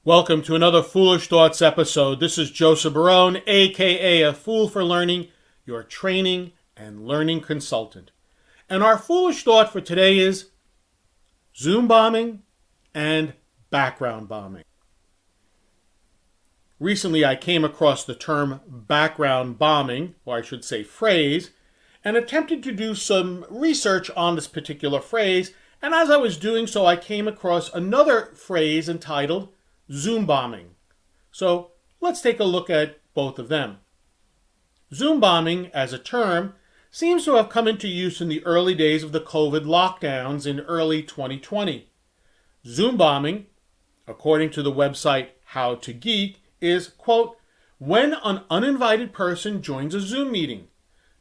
Welcome to another Foolish Thoughts episode. This is Joseph Barone, aka A Fool for Learning, your training and learning consultant. And our foolish thought for today is Zoom bombing and background bombing. Recently, I came across the term background bombing, or I should say phrase, and attempted to do some research on this particular phrase. And as I was doing so, I came across another phrase entitled Zoom bombing. So let's take a look at both of them. Zoom bombing as a term seems to have come into use in the early days of the COVID lockdowns in early 2020. Zoom bombing, according to the website How to Geek, is, quote, when an uninvited person joins a Zoom meeting.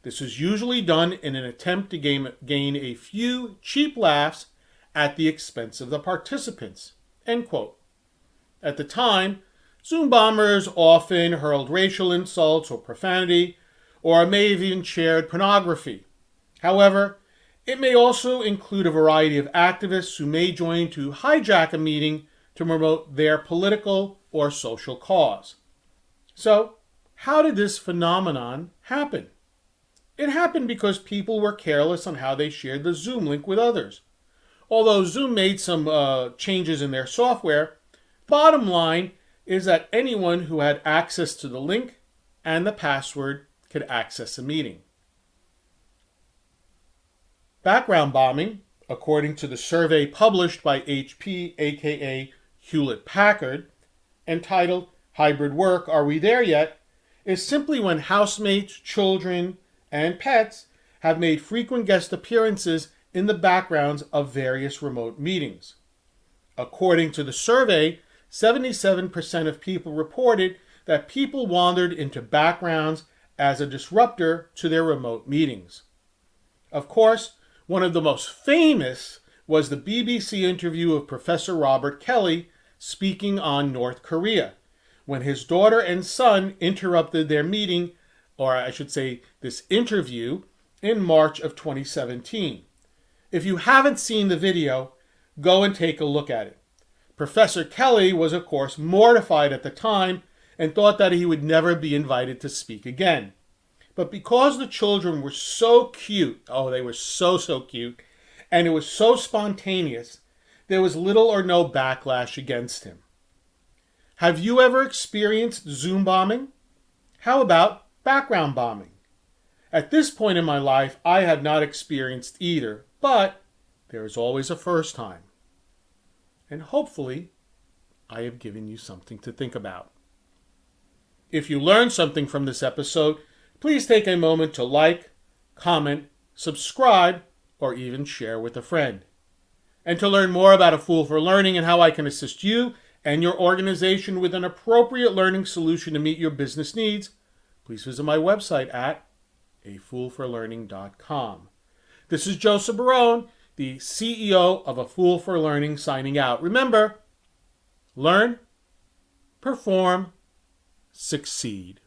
This is usually done in an attempt to gain a few cheap laughs at the expense of the participants, end quote. At the time, Zoom bombers often hurled racial insults or profanity, or may have even shared pornography. However, it may also include a variety of activists who may join to hijack a meeting to promote their political or social cause. So, how did this phenomenon happen? It happened because people were careless on how they shared the Zoom link with others. Although Zoom made some changes in their software, bottom line is that anyone who had access to the link and the password could access a meeting. Background bombing, according to the survey published by HP, aka Hewlett-Packard, entitled Hybrid Work, Are We There Yet?, is simply when housemates, children, and pets have made frequent guest appearances in the backgrounds of various remote meetings. According to the survey, 77% of people reported that people wandered into backgrounds as a disruptor to their remote meetings. Of course, one of the most famous was the BBC interview of Professor Robert Kelly speaking on North Korea, when his daughter and son interrupted their meeting, or I should say this interview, in March of 2017. If you haven't seen the video, go and take a look at it. Professor Kelly was, of course, mortified at the time and thought that he would never be invited to speak again. But because the children were so cute, they were so cute, and it was so spontaneous, there was little or no backlash against him. Have you ever experienced Zoom bombing? How about background bombing? At this point in my life, I have not experienced either, but there is always a first time. And hopefully, I have given you something to think about. If you learned something from this episode, please take a moment to like, comment, subscribe, or even share with a friend. And to learn more about A Fool for Learning and how I can assist you and your organization with an appropriate learning solution to meet your business needs, please visit my website at afoolforlearning.com. This is Joseph Barone, the CEO of A Fool for Learning, signing out. Remember, learn, perform, succeed.